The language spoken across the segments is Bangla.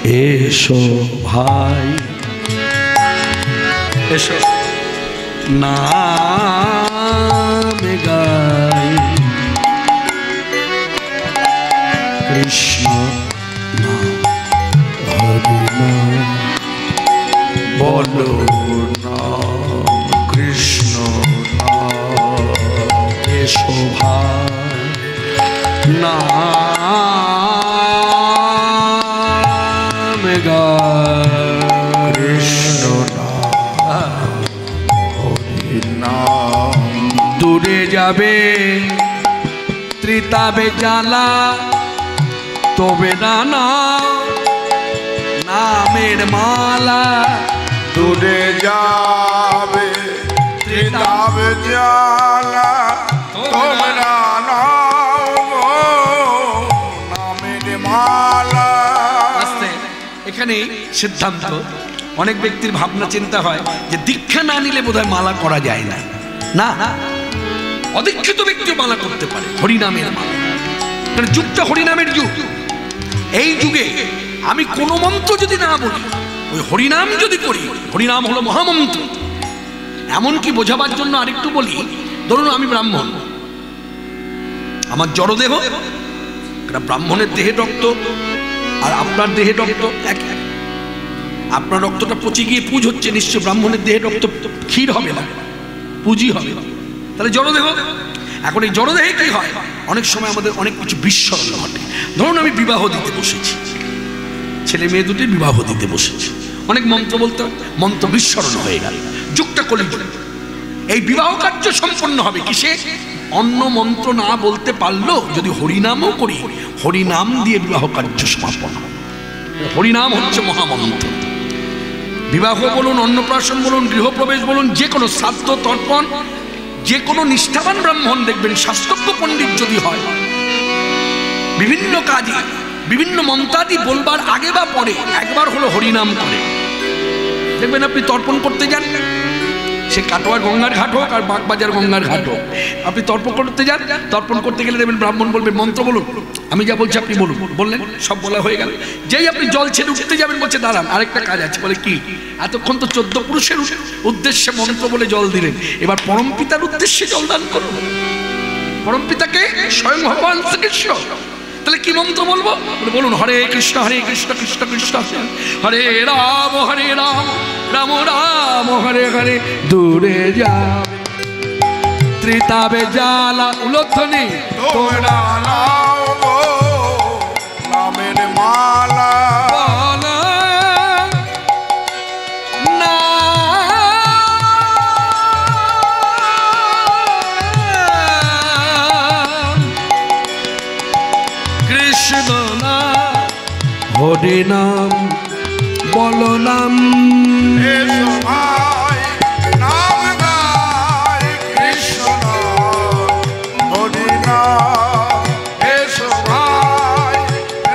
এসো ভাই এসো নামে গাই কৃষ্ণ হরি নাম বলো না কৃষ্ণ এসো ভাই নামে গাই কৃষ্ণ হরি নাম দূরে যাবে ত্রিতাবে জ্বালা তবে না নামের মালা দূরে যাবে ত্রিতাবে জ্বালা তবে না নামের মালা। এখানে সিদ্ধান্ত অনেক ব্যক্তির ভাবনা চিন্তা হয় যে দীক্ষা না নিলে বোধহয় মালা করা যায় না। না, অদীক্ষিত ব্যক্তিও মালা করতে পারে হরিনামের মালা। যুগটা হরিনামের যুগ। এই যুগে আমি কোনো মন্ত্র যদি না বলি, ওই হরিনাম যদি করি, হরিনাম হলো মহামন্ত্র। এমনকি বোঝাবার জন্য আরেকটু বলি, ধরুন আমি ব্রাহ্মণ, আমার জড়দেহ, একটা ব্রাহ্মণের দেহে রক্ত আর আপনার দেহে রক্ত এক। আপনার রক্তটা পচে গিয়ে পুজ হচ্ছে, নিশ্চয় ব্রাহ্মণের দেহে রক্ত ক্ষীর হবে না, পুজি হবে, তাহলে জড়দেহ। এখন এই জড়দেহে কি হয়, অনেক সময় আমাদের অনেক কিছু বিস্মরণ ঘটে। ধরুন আমি বিবাহ দিতে বসেছি, ছেলে মেয়ে দুটি বিবাহ দিতে বসেছি, অনেক মন্ত্র বলতে মন্ত্র বিস্মরণ হয়ে গেল। যুগটা কলিযুগ। এই বিবাহ কার্য সম্পন্ন হবে কিসে? অন্য মন্ত্র না বলতে পারলেও যদি হরিনামও করি, হরিনাম দিয়ে বিবাহ কার্য সমাপন। হরিনাম হচ্ছে মহামন্ত্র। বিবাহ বলুন, অন্নপ্রাশন বলুন, গৃহপ্রবেশ বলুন, যে কোনো শ্রাদ্ধ তর্পণ, যে কোনো নিষ্ঠাবান ব্রাহ্মণ দেখবেন, শাস্ত্রজ্ঞ পণ্ডিত যদি হয়, বিভিন্ন কাজে বিভিন্ন মন্ত্রাদি বলবার আগে বা পরে একবার হলো হরিনাম করে। দেখবেন আপনি তর্পণ করতে যান, সে কাটোয়া গঙ্গার ঘাট হোক আর বাগবাজার গঙ্গার ঘাট হোক, আপনি তর্পণ করতে যান, তর্পণ করতে গেলে দেখবেন ব্রাহ্মণ বলবেন মন্ত্র বলুন, আমি যা বলছি আপনি বলুন, বললেন, সব বলা হয়ে গেল। যেই আপনি জল ছেড়ে উঠতে যাবেন বলছে দাঁড়ান, আরেকটা কাজ আছে। বলে কি? এতক্ষণ তো 14 পুরুষের উদ্দেশ্যে মন্ত্র বলে জল দিলেন, এবার পরম পিতার উদ্দেশ্যে জল দান করুন। পরম পিতাকে স্বয়ং ভগবান শ্রীকৃষ্ণ। তাহলে কি মন্ত্র বলবো? বলুন হরে কৃষ্ণ কৃষ্ণ কৃষ্ণ হরে রাম রাম রাম হরে হরে। দূরে যাবে ত্রিতাবে জ্বালা উলোধ্বনি তোমরা নাও গো নামের মালা। হরিনাম বলো নাম এসো ভাই নাম গাই কৃষ্ণ হরিনাম। এসো ভাই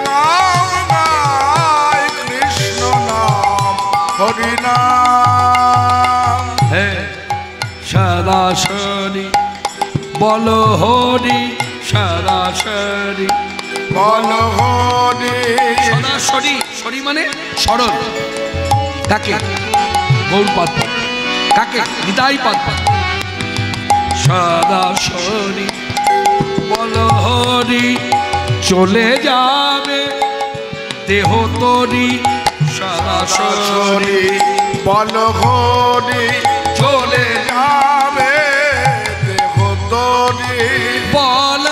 নাম গাই কৃষ্ণ নাম হরিনাম। হে সদাশরি বলো হরি, সদাশরি বলো হরি। সদাশরি, শরি মানে সরল। কাকে? গৌরপাদ। কাকে? নিতাই পাদ। সদাশরি বলো হরি, চলে যাবে দেহ তরি। সদাশরি বলো হরি, চলে যাবে দেহ তরি। বল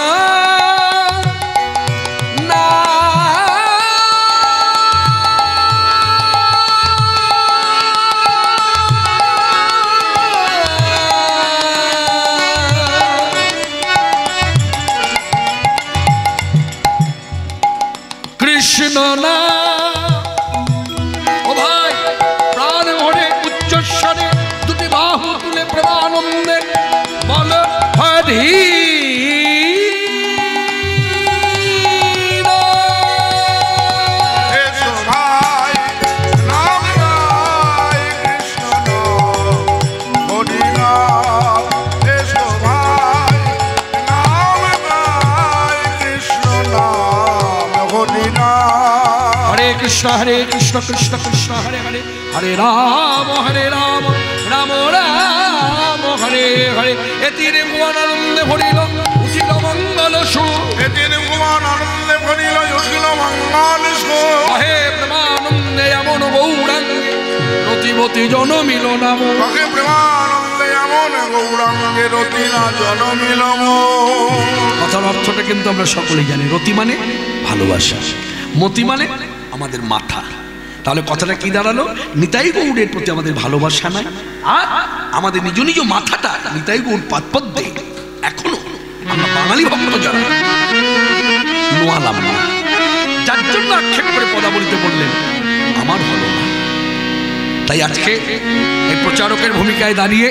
কৃষ্ণ না। ও ভাই, প্রাণ ভরে উচ্চস্বরে দুটি বাহু তুলে প্রেমানন্দে বল হরি। হরে কৃষ্ণ কৃষ্ণ কৃষ্ণ হরে হরে, হরে রাম রাম রাম হরে হরে। এতির ভুবন আনন্দে ভরিল উঠিল মঙ্গল সুর, এদিন ভুবন আনন্দে ভরিল উঠিল মঙ্গল সুর। হে প্রেমানন্দে এমন গৌরাঙ্গে রতিমতি জনমিল নাম, হে প্রেমানন্দে এমন গৌরাঙ্গে রতি না জনমিল মোর। কথার অর্থটা কিন্তু আমরা সকলেই জানি। রতি মানে ভালোবাসা, মতি মানে আমাদের মাথা। তাহলে কথাটা কি দাঁড়ালো? নিতাই গৌড়ের প্রতি আমাদের ভালোবাসা নাই, আর আমাদের নিজ নিজ মাথাটা নিতাই গৌড় পাদপদ্মে এখনো আমরা বাঙালি ভক্ত যারা নোয়ালাম না, যার জন্য আক্ষেপ করে পদাবলিতে বললেন আমার হলো না। তাই আজকে এই প্রচারকের ভূমিকায় দাঁড়িয়ে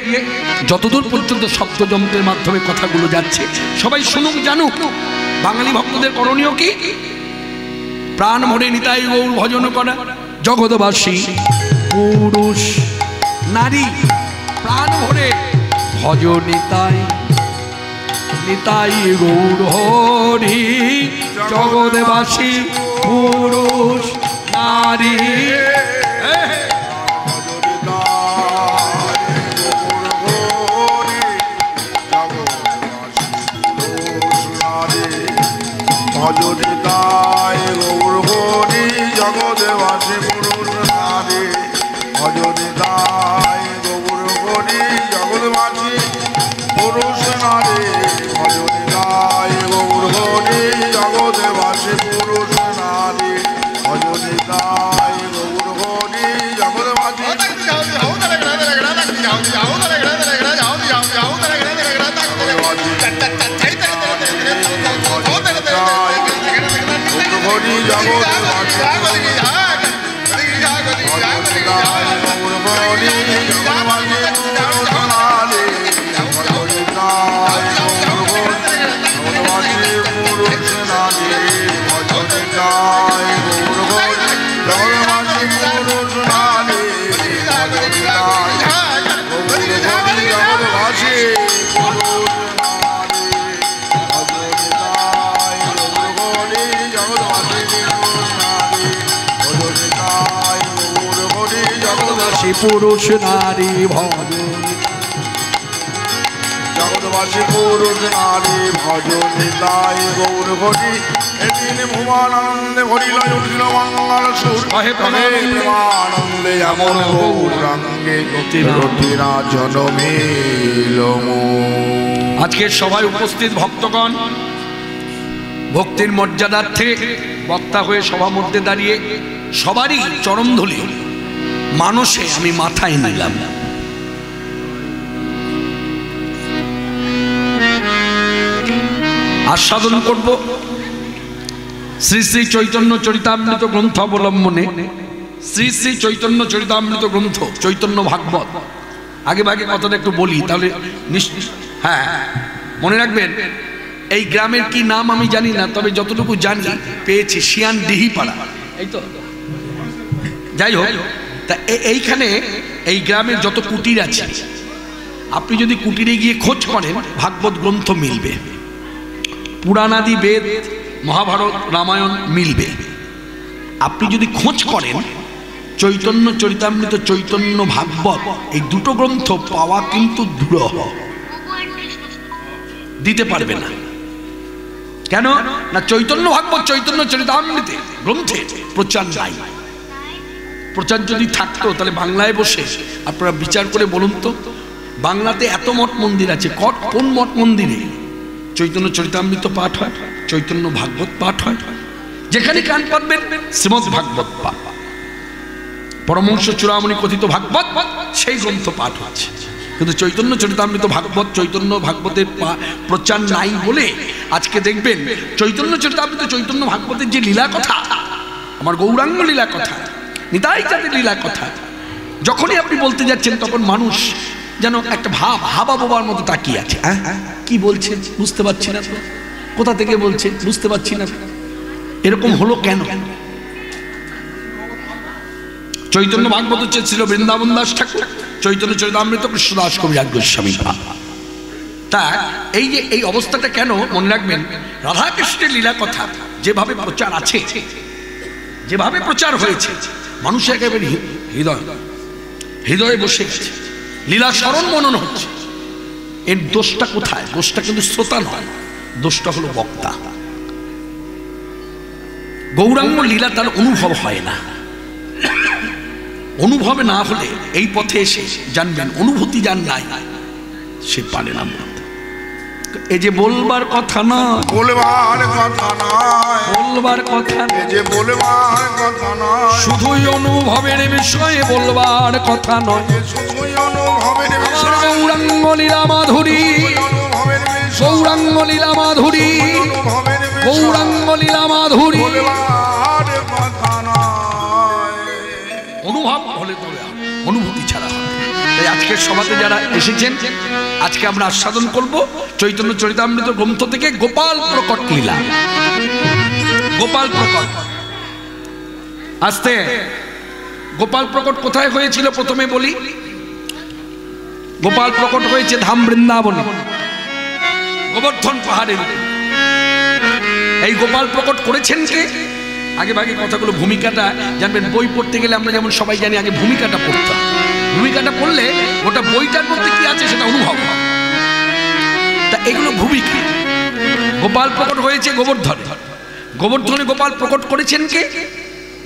যতদূর পর্যন্ত শব্দযন্ত্রের মাধ্যমে কথাগুলো যাচ্ছে সবাই শুনুক, জানুক বাঙালি ভক্তদের করণীয় কি। প্রাণ ভরে নিতাই গৌর ভজন করা, জগৎবাসী পুরুষ নারী প্রাণ ভরে ভজ নিতাই, নিতাই গৌর হরি। জগৎবাসী পুরুষ নারী ভজনিতায় গৌর হরি, জগৎবাসী পুরুষ নারী। ভজনিতায় গৌর হরি, জগৎবাসী পুরুষ নারী। ভজনিতায় গৌর হরি, জগৎবাসী পুরুষ নারী। ভজনিতায় গৌর হরি, জগৎবাসী হরি পুরুষ নারী ভজন, জগৎবাসী পুরুষ নারী ভজনিতায় গৌর হরি। এদিন ভুবন আনন্দে ভরিল উঠিল মঙ্গল সুর, হে প্রেমানন্দে এমন গৌরাঙ্গে রতিরা জনমিল মোর। আজকে সবাই উপস্থিত ভক্তগণ ভক্তির মর্যাদার্থে বক্তা হয়ে সভা মধ্যে দাঁড়িয়ে সবারই চরণধূলি মানসে আমি মাথায় নিলাম। আস্বাদন করব শ্রী শ্রী চৈতন্য চরিতামৃত গ্রন্থ অবলম্বনে, শ্রী শ্রী চৈতন্য চরিতামৃত গ্রন্থ চৈতন্য ভাগবত। আগে ভাগে কথাটা একটু বলি তাহলে হ্যাঁ মনে রাখবেন। এই গ্রামের কি নাম আমি জানি না, তবে যতটুকু জানি পেয়েছি শিয়ান ডিহিপাড়া, এই তো। যাই হোক, তা এইখানে এই গ্রামের যত কুটির আছে আপনি যদি কুটিরে গিয়ে খোঁজ করেন ভাগবত গ্রন্থ মিলবে, পুরাণাদি বেদ মহাভারত রামায়ণ মিলবে। আপনি যদি খোঁজ করেন চৈতন্য চরিতামৃত চৈতন্য ভাগবত এই দুটো গ্রন্থ পাওয়া কিন্তু দুরূহ, দিতে পারবে না। কেন না চৈতন্য ভাগবত চৈতন্য চরিতামৃতে গ্রন্থে প্রচার নাই। প্রচার যদি থাকতো তাহলে বাংলায় বসে আপনারা বিচার করে বলুন তো, বাংলাতে এত মঠ মন্দির আছে, কোন মঠ মন্দিরে চৈতন্য চরিতামৃত পাঠ হয়, চৈতন্য ভাগবত পাঠ হয়? যেখানে কান পাতবেন শ্রীমদ ভাগবত পাঠ, পরমহংস চূড়ামণি কথিত ভাগবত সেই গ্রন্থ পাঠ হচ্ছে, কিন্তু চৈতন্য চরিতামৃত ভাগবত চৈতন্য ভাগবতের প্রচার নাই বলে আজকে দেখবেন চৈতন্য চরিতামৃত চৈতন্য ভাগবতের যে লীলা কথা, আমার গৌরাঙ্গ লীলা কথা, নিতাই চাঁদের লীলা কথা যখনই আপনি বলতে যাচ্ছেন তখন মানুষ যেন একটা হাবা বোবার মতো তাকিয়ে আছে। কি বলছেন বুঝতে পারছি না, কোথা থেকে বলছে বুঝতে পারছি না, এরকম হলো কেন? চৈতন্য ভাগবত ছিল বৃন্দাবন দাস ঠাকুর, চৈতন্য চরিতামৃত কৃষ্ণদাস কবিরাজ গোস্বামী। তা এই যে এই অবস্থাটা কেন মনে রাখবেন, রাধাকৃষ্ণের লীলা কথা যেভাবে প্রচার আছে, যেভাবে প্রচার হয়েছে মানুষ একেবারে হৃদয়ে বসে গেছে, লীলা স্মরণ মনন হচ্ছে। এর দোষটা কোথায়? দোষটা কিন্তু শ্রোতা নয়, দোষটা হলো বক্তা। গৌরাঙ্গ লীলা তার অনুভব হয় না। অনুভব না হলে এই পথে এসে জানবেন, অনুভূতি যার নাই সে পারে না। এই যে বলবার কথা নয়, বলবার কথা নয়, বলবার কথা এই যে বলবার কথা নয়, শুধুই অনুভবের বিষয়ে বলবার কথা নয়, শুধুই অনুভবের বিষয়, গৌরাঙ্গ লীলা মাধুরী, অনুভবের বিষয়, গৌরাঙ্গ লীলা মাধুরী, অনুভবের বিষয়, গৌরাঙ্গ লীলা মাধুরী। বলবার কথা নয়। অনুভব হলে তবে অনুভূতি ছাড়া হবে। তাই আজকের সভাতে যারা এসেছেন, আজকে আমরা আস্বাদন করব চৈতন্য চরিতামৃত গ্রন্থ থেকে গোপাল প্রকট লীলা। গোপাল প্রকট, আস্তে গোপাল প্রকট কোথায় হয়েছিল প্রথমে বলি। গোপাল প্রকট হয়েছে ধাম বৃন্দাবনে, গোবর্ধন পাহাড়ের উপর। এই গোপাল প্রকট করেছেন কে? আগে ভাগে কথাগুলো ভূমিকাটা জানবেন। বই পড়তে গেলে আমরা যেমন সবাই জানি আগে ভূমিকাটা পড়তাম, ভূমিকাটা পড়লে ওটা বইটার মধ্যে কি আছে সেটা অনুভব হয়। তা এগুলো ভূমিকা। গোপাল প্রকট হয়েছে গোবর্ধনে, গোবর্ধনে গোপাল প্রকট করেছেন কে?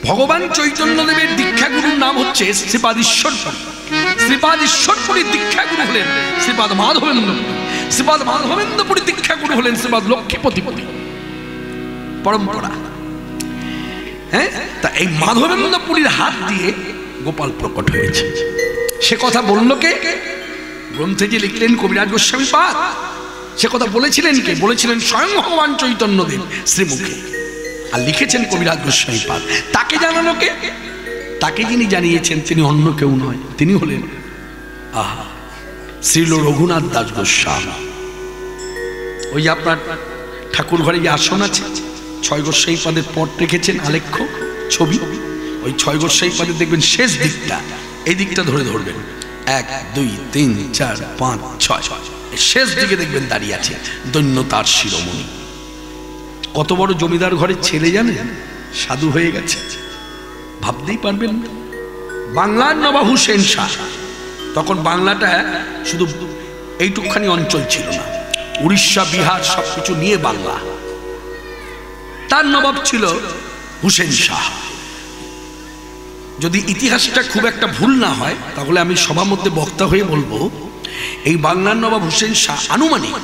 ভগবান চৈতন্যদেবের দীক্ষাগুরুর নাম হচ্ছে শ্রীপাদ ঈশ্বরপুরী। শ্রীপাদ ঈশ্বরপুরীর দীক্ষাগুরু হলেন শ্রীপাদ মাধবেন্দ্রপুরী, শ্রীপাদ মাধবেন্দ্রপুরী দীক্ষাগুরু হলেন শ্রীপাদ লক্ষ্মীপতিপতি। পরম্পরা। হ্যাঁ, তা এই মাধবেন্দ্রপুরীর হাত দিয়ে গোপাল প্রকট হয়েছে। সে কথা বলল কে? গ্রন্থে যে লিখলেন কবিরাজ গোস্বামী পাদ, সে কথা বলেছিলেন কে? বলেছিলেন স্বয়ং ভগবান চৈতন্যদেব শ্রীমুখে, আর লিখেছেন কবিরাজ গোস্বামী পাদ। তাকে জানানো কে? তাকে যিনি জানিয়েছেন তিনি অন্য কেউ নয়, তিনি হলেন শ্রীল রঘুনাথ দাস গোস্বামী। ওই যে আপনার ঠাকুর ঘরে যে আসন আছে, ছয় গোস্বামী পাদের পট রেখেছেন আলেখ্য ছবি, ওই ছয় গোস্বামী পাদের দেখবেন শেষ দিকটা, এই দিকটা ধরে ধরবেন, 1 2 3 4 5 6, শেষ দিকে দেখবেন দাঁড়িয়ে আছে দৈন্যতার শিরোমণি। কত বড় জমিদার ঘরের ছেলে জানেন, সাধু হয়ে গেছে, ভাবতেই পারবেন না। বাংলার নবাব হুসেন শাহ, তখন বাংলাটা শুধু এইটুকখানি অঞ্চল ছিল না, উড়িষ্যা বিহার সবকিছু নিয়ে বাংলা। তার নবাব ছিল হুসেন শাহ। যদি ইতিহাসটা খুব একটা ভুল না হয় তাহলে আমি সবার মধ্যে বক্তা হয়ে বলবো, এই বাংলার নবাব হুসেন শাহ আনুমানিক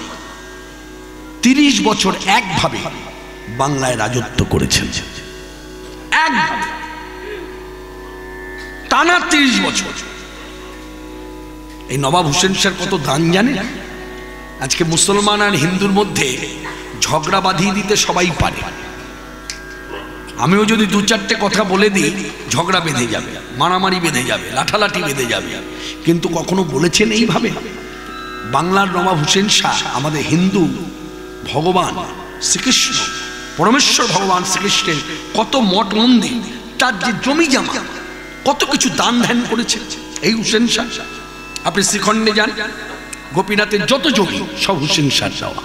30 বছর একভাবে বাংলায় রাজত্ব করেছেন। একভাবে টানা 30 বছর। এই নবাব হুসেন শাহ কত দান জানেন? আজকে মুসলমান আর হিন্দুর মধ্যে ঝগড়া বাঁধিয়ে দিতে সবাই পারে। আমিও যদি 2-4টে কথা বলে দিই ঝগড়া বেঁধে যাবে, মারামারি বেঁধে যাবে, লাঠালাঠি বেঁধে যাবে, কিন্তু কখনো বলেছেন এইভাবে? বাংলার নবাব হুসেন শাহ আমাদের হিন্দু ভগবান শ্রীকৃষ্ণ, পরমেশ্বর ভগবান শ্রীকৃষ্ণের কত মঠ মন্দির, তার যে জমি জমা, কত কিছু দান ধ্যান করেছেন এই হুসেন শাহ। আপনি শ্রীখণ্ডে যান, গোপীনাথের যত জমি সব হুসেন শাহ দেওয়া,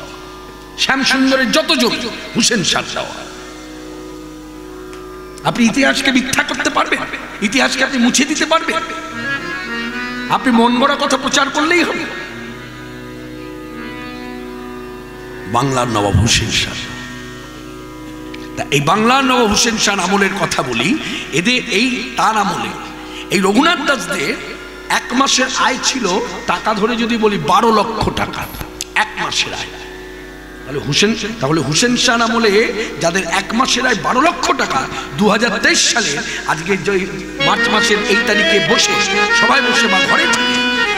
শ্যামসুন্দরের যত জমি হুসেন শাহ দেওয়া। আপনি ইতিহাসকে মিথ্যা করতে পারবেন? ইতিহাসকে আপনি মুছে দিতে পারবেন? আপনি মন গড়া কথা প্রচার করলেই হবে। বাংলার নবাব হুসেন শাহ, এই বাংলার নবাব হুসেন শাহ আমলের কথা বলি। এদের এই তার আমলে এই রঘুনাথ দাসদের 1 মাসের আয় ছিল, টাকা ধরে যদি বলি 12 লক্ষ টাকা 1 মাসের আয়। তাহলে হুসেন শাহ আমলে যাদের 1 মাসের আয় 12 লক্ষ টাকা, 2023 সালে আজকে মার্চ মাসের এই তারিখে বসে সবাই বসে বা ঘরে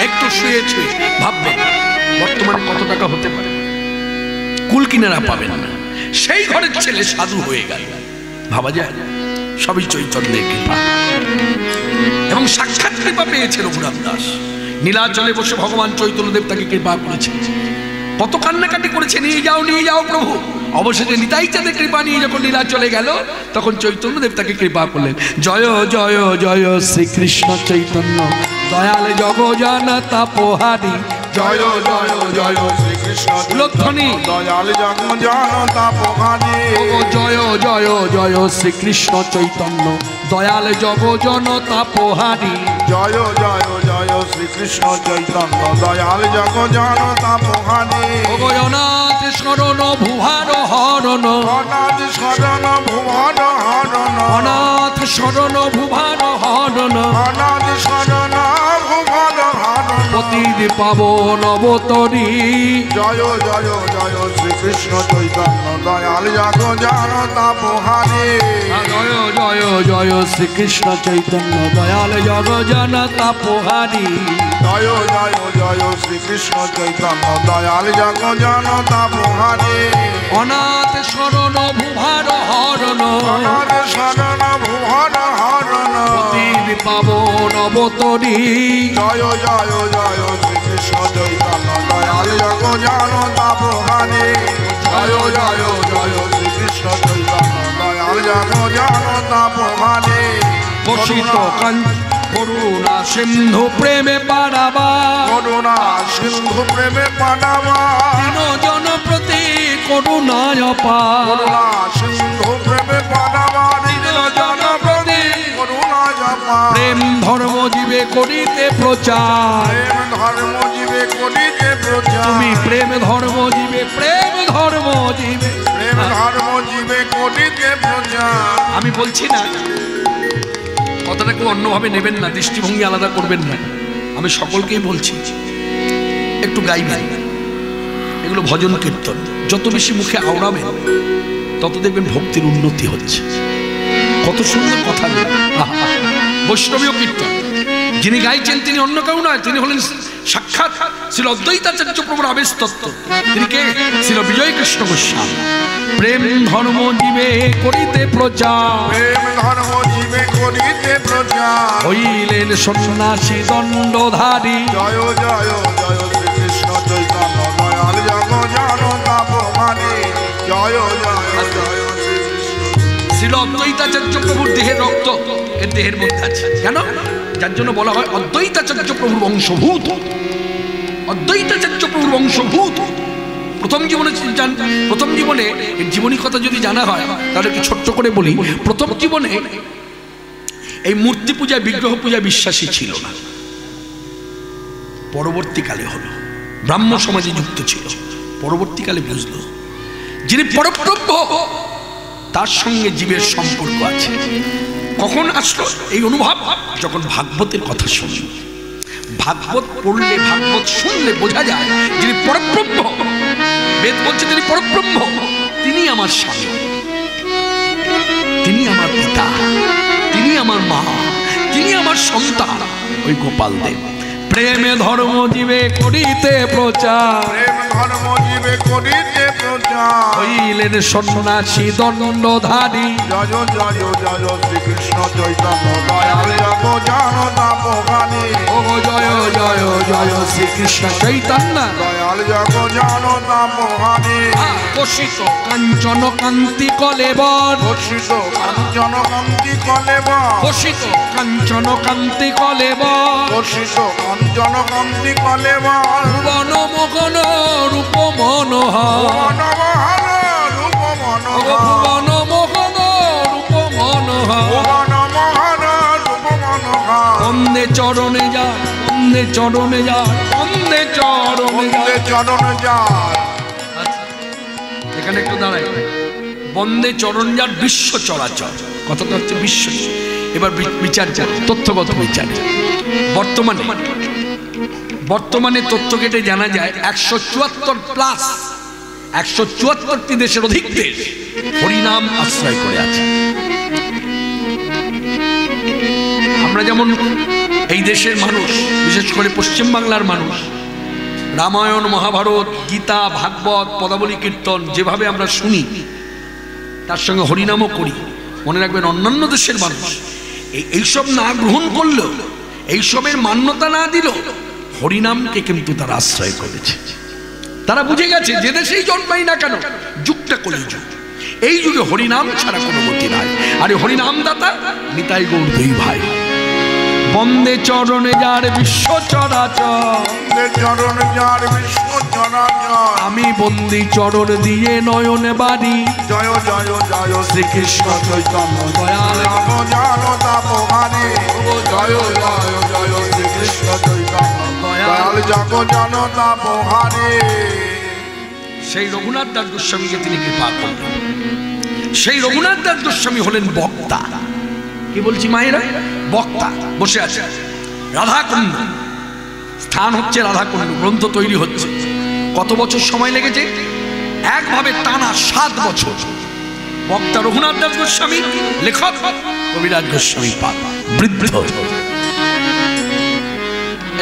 একটু শুয়ে ছুঁয়ে ভাববেন বর্তমানে কত টাকা হতে পারে, কুল কিনারা পাবেন না। সেই ঘরের ছেলে সাধু হয়ে গেল, ভাবা যায়? সবই চৈতন্যের কৃপা। এবং সাক্ষাৎ কৃপা পেয়েছে রঘুনাথ দাস। নীলাচলে বসে ভগবান চৈতন্যদেব তাকে কৃপা করেছে, কত কান্নাকাটি করেছে, নিয়ে যাও প্রভু। অবশেষে নিতাই চাঁদের কৃপা নিয়ে যখন নীলাচলে গেল তখন চৈতন্যদেব তাকে কৃপা করলেন। জয় জয় জয় শ্রীকৃষ্ণ চৈতন্য দয়াল জগজানতা পোহারি জয় জয় জয় শ্রীকৃষ্ণ ধ্বনি দয়াল জগজ্জনতা পোহারি জয় জয় জয় শ্রীকৃষ্ণ চৈতন্য দয়াল জগজ্জনতা পোহারি জয় জয় জয় শ্রীকৃষ্ণ চৈতন্য দয়াল জগজ্জনতা পোহারি অনাথ শরণ ভুভার হরণ অনাথ শরণ ভুবন হরণ অনাথ শরণ ভুভার হরণ অনাথ শরণ ভুবন হরণ পতির পাবন অবতরী জয় জয় জয় শ্রীকৃষ্ণ চৈতন্য দয়াল জগজ্জনতা পোহারি জয় জয় জয় শ্রীকৃষ্ণ চৈতন্য দয়াল জগজ্জনতা পোহারি জয় জয় জয় শ্রীকৃষ্ণ চৈতন্য দয়াল জগজ্জনতা পোহারি অনাথ শরণ ভুভার হরণ অনাথ শরণ ভুবন হরণ পতির পাবন অবতরী জয় জয় জয় শ্রীকৃষ্ণ চৈতন্য দয়াল জগজ্জনতা পোহারি জয় জয় জয় শ্রীকৃষ্ণ চৈতন্য দয়াল জগজ্জনতা পোহারি বসিত করুণা সিন্ধু প্রেমে পাড়াবা করুণা সিন্ধু প্রেমে পাঠাবা জন প্রতি করুণায় পা করুণা সিন্ধু প্রেমে পাঠাবা জন প্রতি করুণা জপা প্রেম ধর্ম জীবে করিতে প্রচার প্রেম ধর্ম জীবে করিতে প্রচার তুমি প্রেম ধর্ম জীবে প্রেম ধর্ম জীবে প্রেম ধর্ম জীবে করিতে প্রচার আমি বলছি না কথাটা কেউ অন্যভাবে নেবেন না, দৃষ্টিভঙ্গি আলাদা করবেন না। আমি সকলকেই বলছি একটু গাইবেন, এগুলো ভজন কীর্তন। যত বেশি মুখে আওড়াবেন তত দেখবেন ভক্তির উন্নতি হচ্ছে। কত সুন্দর কথা, বৈষ্ণবীয় কীর্তন। যিনি গাইছেন তিনি অন্য কেউ নয়, তিনি হলেন সাক্ষাৎ শ্রী অদ্বৈতাচার্য প্রভুর আবেশ তত্ত্ব। তিনি কে? শ্রী বিজয় কৃষ্ণ গোস্বামী। প্রেম ধর্ম জীবে করিতে প্রচার, প্রেম ধর্ম জীবে করিতে প্রচার হইলেন সন্ন্যাসী দণ্ডধারী। জয় জয় জয় শ্রীকৃষ্ণ চৈতন্য দয়াল জগজ্জনতা পোহারি জয় জয় জয় শ্রী অদ্বৈতাচার্য প্রভুর দেহের রক্ত এর দেহের মধ্যে আছে। কেন? যার জন্য বলা হয় অদ্বৈতাচার্য প্রভুর বংশভূত। অদ্বৈতাচার্য প্রভুর বংশভূত। প্রথম জীবনে জীবনী কথা যদি জানা হয় তাহলে একটু ছোট্ট করে বলি। প্রথম জীবনে এই মূর্তি পূজা বিগ্রহ পূজা বিশ্বাসী ছিল না, পরবর্তীকালে হলো। ব্রাহ্ম সমাজে যুক্ত ছিল, পরবর্তীকালে বুঝলো যিনি পরব্রহ্ম তার সঙ্গে জীবের সম্পর্ক আছে। কখন আসলো এই অনুভব? যখন ভাগবতের কথা শুনল। ভাগবত পড়লে, ভাগবত শুনলে বোঝা যায় যিনি পরব্রহ্ম, বেদ বলছে তিনি পরব্রহ্ম, তিনি আমার স্বামী, তিনি আমার পিতা, তিনি আমার মা, তিনি আমার সন্তান, ওই গোপাল দেব। প্রেমে ধর্ম জীবে করিতে প্রচার, প্রেম ধর্ম জীবে করিতে প্রচার হইলেন সন্ন্যাসী দণ্ডধারী। জয় জয় জয় শ্রীকৃষ্ণ চৈতন্য দয়াল জগজ্জনতা পোহারি ও জয় জয় জয় শ্রীকৃষ্ণ চৈতন্য দয়াল জগজ্জনতা পোহারি কোশিত কাঞ্চন কান্তি কলেবর, ঘোষিত কাঞ্চন কান্তি কলেবর কোশিত কাঞ্চন কান্তি কলেবর, ঘোষিত কাঞ্চন কান্তি কলেবর ভুবন মোহন রূপ মনোহর, ভুবনমোহন রূপ মনোহর ভুবন মোহন রূপ মনোহর। ভুবনমোহন রূপ মনোহর বন্দে চরণে যা, বন্দে চরণে যা, বন্দে চরণে যা। বন্দে চরণ যায় এখানে একটু দাঁড়াই। বন্দে চরণ যার বিশ্ব চরাচর, কথাটা হচ্ছে বিশ্ব। এবার বিচার চাই, তথ্যগত বিচার। বর্তমানে তথ্য কেটে জানা যায় 174+, 174টি দেশের অধিক দেশ হরিনাম আশ্রয় করে আছে। আমরা যেমন এই দেশের মানুষ, বিশেষ করে পশ্চিমবাংলার মানুষ, রামায়ণ, মহাভারত, গীতা, ভাগবত, পদাবলী, কীর্তন যেভাবে আমরা শুনি তার সঙ্গে হরিনামও করি। মনে রাখবেন অন্যান্য দেশের মানুষ এইসব না গ্রহণ করলেও, এইসবের মান্যতা না দিল, হরিনামকে কিন্তু তারা আশ্রয় করেছে। তারা বুঝে গেছে যে দেশেই জন্মাই না কেন, যুগটা কলিযুগ, এই যুগে হরিনাম ছাড়া কোনো গতি নাই। আর হরিনাম দাতা নিতাই গৌর দুই ভাই। বন্দে চরণে যার বিশ্ব চরাচর, চরণ যার বিশ্ব চরাচর, আমি বন্দি চরণ দিয়ে নয়ন বাড়ি। জয় জয় জয় শ্রীকৃষ্ণ চৈতন্য দয়াল জানো তাপহারি, জয় জয় জয় শ্রীকৃষ্ণ চৈতন্য দয়াল জগ জানো তাপহারি। সেই রঘুনাথ দাস গোস্বামীকে তিনি কৃপা করলেন। সেই রঘুনাথ দাস গোস্বামী হলেন বক্তা। কি বলছি মায়েরা? বক্তা বসে আছে। রাধাকুণ্ড স্থান হচ্ছে রাধাকুণ্ড, গ্রন্থ তৈরি হচ্ছে। কত বছর সময় লেগেছে? একভাবে টানা 7 বছর। বক্তা রঘুনাথ দাস গোস্বামী, লেখক কবিরাজ গোস্বামী পাদ, বৃদ্ধ।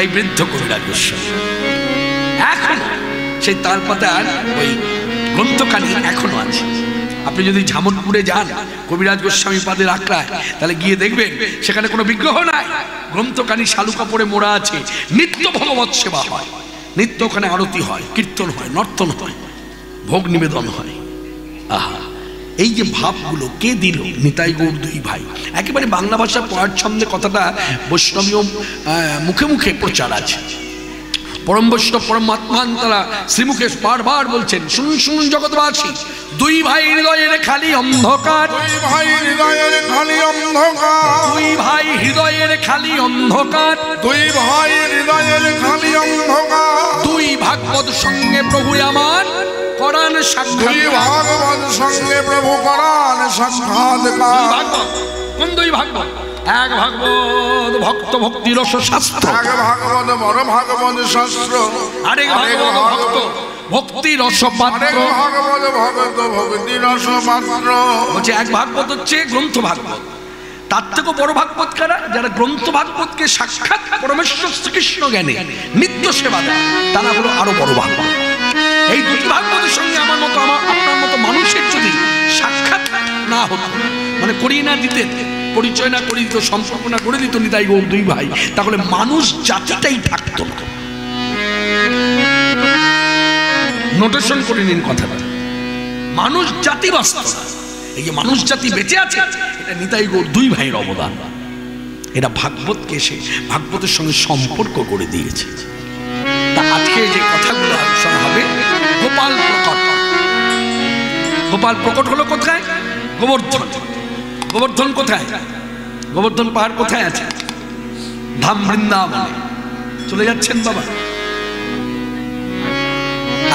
এই বৃদ্ধ কবিরাজ গোস্বামী এখন সেই তালপাতার ওই গ্রন্থখানি এখনো আছে। আপনি যদি ঝামনপুরে যান কবিরাজ গোস্বামী পাদের আখড়ায়, তাহলে গিয়ে দেখবেন সেখানে কোনো বিগ্রহ নাই, গ্রন্থখানি শালু কাপড়ে মোড়া আছে। নিত্য ভগবৎ সেবা হয়, নিত্য ওখানে আরতি হয়, কীর্তন হয়, নর্তন হয়, ভোগ নিবেদন হয়। আহা, এই যে ভাবগুলো কে দিল? নিতাই গৌর দুই ভাই। একেবারে বাংলা ভাষা পড়ার ছন্দে কথাটা বৈষ্ণবীয় মুখে মুখে প্রচার আছে। পরম বৈষ্ণব পরমাত্মান তারা শ্রীমুখে বারবার বলছেন, শুনুন শুনুন জগৎবাসী, দুই ভাই হৃদয়ের খালি অন্ধকার, দুই ভাই হৃদয়ের খালি অন্ধকার, দুই ভাই হৃদয়ের খালি অন্ধকার, দুই ভাই হৃদয়ের খালি অন্ধকার, দুই ভাগবত সঙ্গে প্রভু আমার করান সাক্ষাৎ। দুই ভাগবত সঙ্গে প্রভু করান সাক্ষাৎকার। কোন দুই ভাগবত? এক ভাগবত ভক্ত ভক্তি রস শাস্ত্র, এক ভাগবত বড় ভাগবত শাস্ত্র, আরেক ভাগবত ভক্ত ভক্তি রস পাত্র, আরেক ভাগবত ভক্ত ভক্তি রস পাত্র। বলছে এক ভাগবত হচ্ছে গ্রন্থ ভাগবত, তার থেকেও বড় ভাগবত কারা? যারা গ্রন্থ ভাগবতকে সাক্ষাৎ পরমেশ্বর শ্রীকৃষ্ণ জ্ঞানে নিত্য সেবা দেয়, তারা হলো আরো বড় ভাগবত। এই দুটি ভাগবতের সঙ্গে আমার মতো আপনার মতো মানুষের যদি সাক্ষাৎ না হতো, মানে করিয়ে না দিতে, পরিচয় না করে দিত, সম্পর্ক না করে দিত নিতাই গৌর দুই ভাই, তাহলে মানুষ জাতিটাই থাকতো না। নোটেশন করে নিন কথাটা, মানুষ জাতি বাঁচত না। এই যে মানুষ জাতি বেঁচে আছে, এটা নিতাই গৌর দুই ভাইয়ের অবদান। এটা ভাগবতকে এসে ভাগবতের সঙ্গে সম্পর্ক করে দিয়েছে। তা আজকে যে কথাগুলো আলোচনা হবে, গোপাল প্রকট। গোপাল প্রকট হলো কোথায়? গোবর্ধন। গোবর্ধন কোথায়? গোবর্ধন পাহাড় কোথায় আছে? ধাম বৃন্দাবনে। চলে যাচ্ছেন বাবা?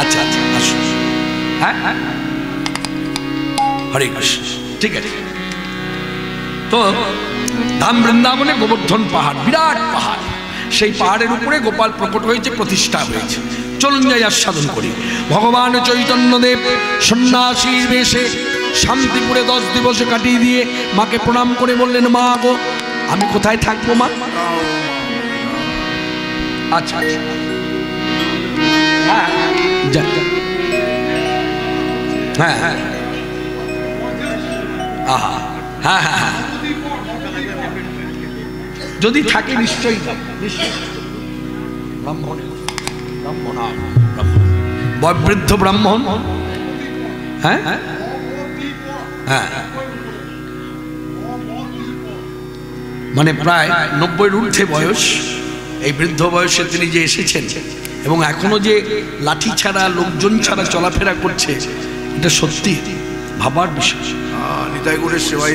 আচ্ছা আচ্ছা, আসুন। হ্যাঁ হ্যাঁ, হরে কৃষ্ণ। ঠিক আছে, তো ধাম বৃন্দাবনে গোবর্ধন পাহাড়, বিরাট পাহাড়। সেই পাহাড়ের উপরে গোপাল প্রকট হয়েছে, প্রতিষ্ঠা হয়েছে। চলুন যাই আস্বাদন করি। ভগবান চৈতন্যদেব সন্ন্যাসীর বেশে শান্তিপুরে 10 দিবস কাটিয়ে দিয়ে মাকে প্রণাম করে বললেন, মা গো, আমি কোথায় থাকবো মা? আচ্ছা হ্যাঁ হ্যাঁ হ্যাঁ, আহা হ্যাঁ হ্যাঁ হ্যাঁ, যদি থাকে নিশ্চয়ই ব্রাহ্মণ, বয়োবৃদ্ধ ব্রাহ্মণ। হ্যাঁ হ্যাঁ, মানে প্রায় 90-এর ঊর্ধ্বে বয়স। এই বৃদ্ধ বয়সে তিনি যে এসেছেন এবং এখনো যে লাঠি ছাড়া, লোকজন ছাড়া চলাফেরা করছে, এটা সত্যি ভাবার বিষয়। নিতাই গৌরের সেবাই,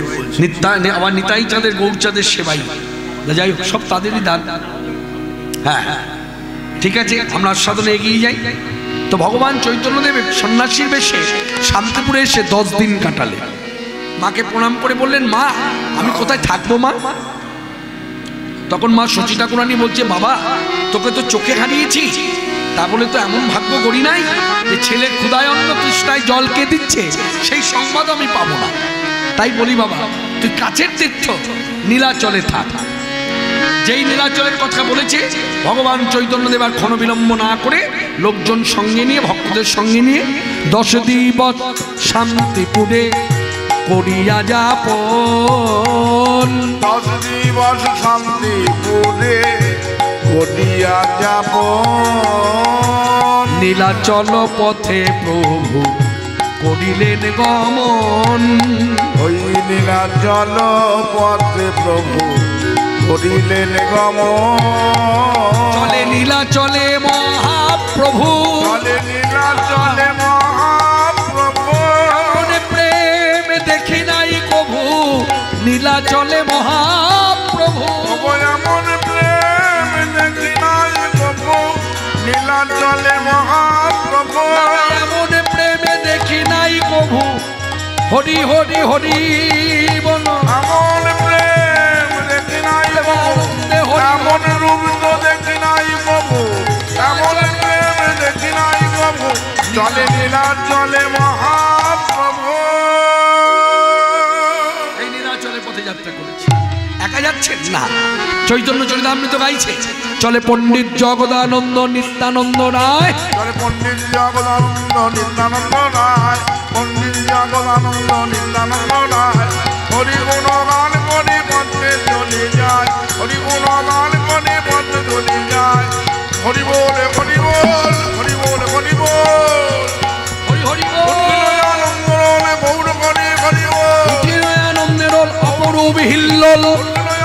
আবার নিতাই চাঁদের গৌরচাঁদের সেবাই, যাই হোক সব তাদেরই দান। হ্যাঁ হ্যাঁ, ঠিক আছে, আমরা সাধনে এগিয়ে যাই। তো ভগবান চৈতন্যদেব সন্ন্যাসীর বেশে শান্তিপুরে এসে 10 দিন কাটালেন। মাকে প্রণাম করে বললেন, মা আমি কোথায় থাকবো মা? তখন মা সচী ঠাকুরানী বলছে, বাবা তোকে তো চোখে হারিয়েছি, তা বলে তো এমন ভাগ্য করি নাই যে ছেলে ক্ষুধায় অন্ন তৃষ্ণায় জল কে দিচ্ছে সেই সংবাদ আমি পাবো না। তাই বলি বাবা, তুই কাছের তীর্থ নীলাচলে থাক। যেই নীলাচলের কথা বলেছে ভগবান চৈতন্যদেব আর ক্ষণবিলম্ব না করে লোকজন সঙ্গে নিয়ে, ভক্তদের সঙ্গে নিয়ে 10 দিবস শান্তিপুরে করিয়া যাপন। 10 দিবস শান্তিপুরে করিয়া যাপন। নীলাচল পথে প্রভু করিলেন গমন। ওই নীলাচল পথে প্রভু করিলেন গমন। চলে নীলাচলে মহাপ্রভু, চলে নীলাচলে মহাপ্রভু, এমন প্রেম দেখি নাই কভু, নীলাচলে মহাপ্রভু। এমন প্রেম দেখি নাই কভু, নীলাচলে মহাপ্রভু। এমন প্রেমে দেখি নাই কভু, হরি হরি হরি বল। এমন প্রেম দেখি নাই কভু, এমন রূপ তো দেখি নাই কভু, এমন প্রেম দেখি নাই কভু, চলে নীলাচলে মহাপ্রভু। এই নীলাচলের পথে যাত্রা করেছে। একা যাচ্ছেন না, চৈতন্য চরিতামৃত গাইছে। চলে পণ্ডিত জগদানন্দ নিত্যানন্দ রায়, চলে পণ্ডিত জগদানন্দ নিত্যানন্দ রায়, পণ্ডিত জগদানন্দ নিত্যানন্দ রায়। হরি গুণ গান করে পথে চলে যায়, হরি গুণ গান করে পথে চলে যায়। হরি বল হরি বল, হরি বল হরি বল, হরি হরি বল। আনন্দ রোলে গৌর করে হরি বল, আনন্দের অপরূপ হিল্লোল,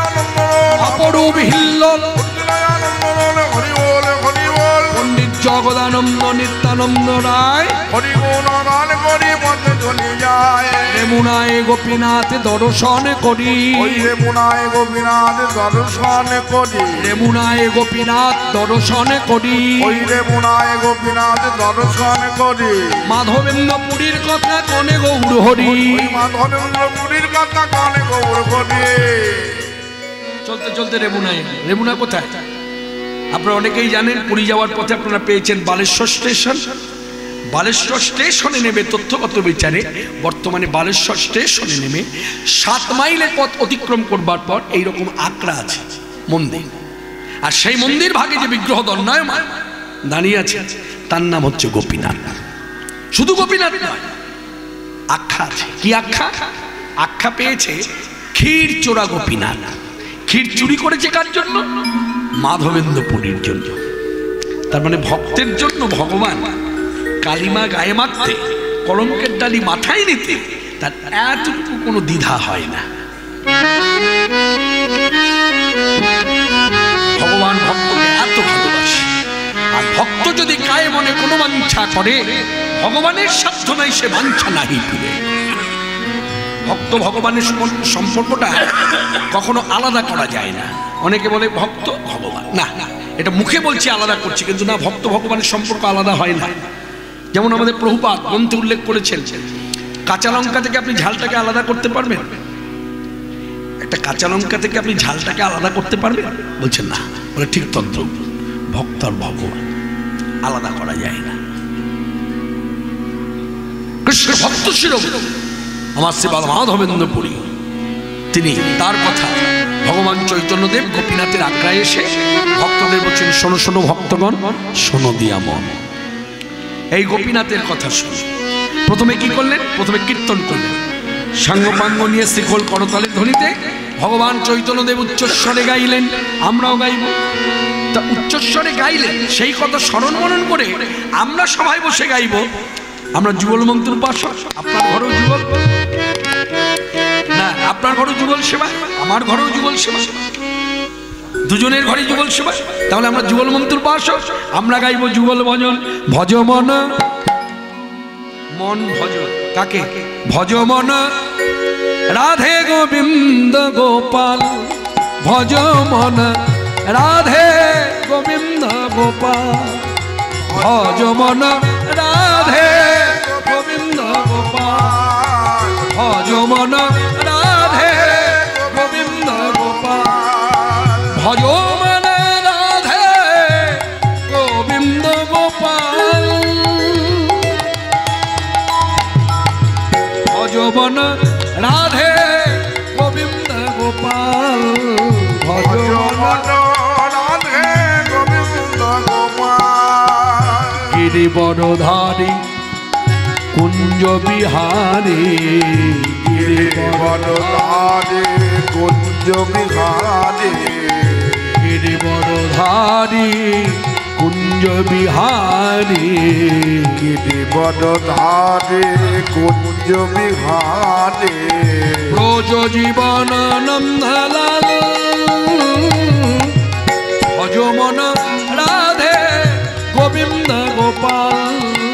আনন্দ রোল অপরূপ হিল্লোল। আনন্দ রোলে হরি বল হরি বল। পণ্ডিত জগদানন্দ নিত্যানন্দ রায়, হরি গুণ গান করে পথে চলে যায়। রেমুনায় গোপীনাথ দর্শন করি, ওই রেমুনায় গোপীনাথ দর্শন করি, রেমুনায় গোপীনাথ দর্শন করি। ওই রেমুনায় গোপীনাথ দর্শন করি। মাধবেন্দ্র পুরীর কথা কনে গৌর হরি। ওই মাধবেন্দ্র পুরীর কথা কানে গৌর করি। চলতে চলতে রেমুনায়, রেমুনা কোথায় আপনারা অনেকেই জানেন। পুরী যাওয়ার পথে আপনারা পেয়েছেন বালেশ্বর স্টেশন। বালেশ্বর স্টেশনে নেমে তথ্যগত বিচারে বর্তমানে বালেশ্বর স্টেশনে নেমে 7 মাইলের পথ অতিক্রম করবার পর এইরকম আকড়া আছে মন্দির, আর সেই মন্দির ভাগে যে বিগ্রহ দণ্ডায়মান দাঁড়িয়ে আছে তার নাম হচ্ছে গোপীনাথ। শুধু গোপীনাথ নয়, আখ্যা আছে। কি আখ্যা? আখ্যা পেয়েছে ক্ষীর চোরা গোপীনাথ। ক্ষীর চুরি করেছে কার জন্য? মাধবেন্দ্র পুরীর জন্য। তার মানে ভক্তের জন্য ভগবান কালিমা গায়ে মাখতে, কলঙ্কের ডালি মাথায় নিতে তার এতটুকু কোনো দ্বিধা হয় না। ভগবান ভক্তকে এত ভালোবাসে, আর ভক্ত যদি গায়ে মনে কোনো বাঞ্ছা করে, ভগবানের সাধ্য নাই সে বাঞ্ছা নাহি পুরে। ভক্ত ভগবানের সম্পর্কটা কখনো আলাদা করা যায় না। অনেকে বলে ভক্ত ভগবান, না, এটা মুখে বলছি আলাদা করছি, কিন্তু না, ভক্ত ভগবানের সম্পর্ক আলাদা হয় না। যেমন আমাদের প্রভুপাদ গ্রন্থে উল্লেখ করেছেন, কাঁচা লঙ্কা থেকে আপনি ঝালটাকে আলাদা করতে পারবেন? একটা কাঁচা লঙ্কা থেকে আপনি ঝালটাকে আলাদা করতে পারবেন? বলছেন না। বলে ঠিক তন্ত্র, ভক্ত আর ভগবান আলাদা করা যায় না। কৃষ্ণ ভক্ত শিরোমণি আমার শ্রী মাধবেন্দ্র পুরী, তিনি তার কথা ভগবান চৈতন্যদেব গোপীনাথের আগ্রায় এসে ভক্তদের বলছেন, শোনো শোনো ভক্তগণ, শোনো দিয়া মন, এই গোপীনাথের কথা শোনো। প্রথমে কি করলেন? প্রথমে কীর্তন করলেন। সাঙ্গপাঙ্গ নিয়ে শ্রীখোল করতালের ধ্বনিতে ভগবান চৈতন্যদেব উচ্চস্বরে গাইলেন, আমরাও গাইব। তা উচ্চস্বরে গাইলেন, সেই কথা স্মরণ মনন করে আমরা সবাই বসে গাইব। আমরা যুগল মন্ত্র উপাসক, আপনার ঘরেও যুগল না, আপনার ঘরেও যুগল সেবা, আমার ঘরেও যুগল সেবা, দুজনের ঘরে যুগল সেবা। তাহলে আমরা যুগল মন্ত্র উপাসক, আমরা গাইব যুগল ভজন। ভজ মন, মন ভজ কাকে? ভজ মন রাধে গোবিন্দ গোপাল, ভজ মন রাধে গোবিন্দ গোপাল, ভজ মন রাধে গোবিন্দ গোপাল, ভজ মন রাধে গোবিন্দ গোপাল, ভজ মন রাধে গোবিন্দ গোপাল, ভজ মন রাধে গোবিন্দ গোপাল, ভজ মন রাধে গোবিন্দ গোপাল। গিরিবরধারী কুঞ্জ বিহারী, গিরিবরধারী কুঞ্জ বিহারী, গিরিবরধারী কুঞ্জ বিহারী, গিরিবরধারী কুঞ্জ বিহারী। ব্রজ জীবন নন্দলাল, ভজ মন রাধে গোবিন্দ গোপাল।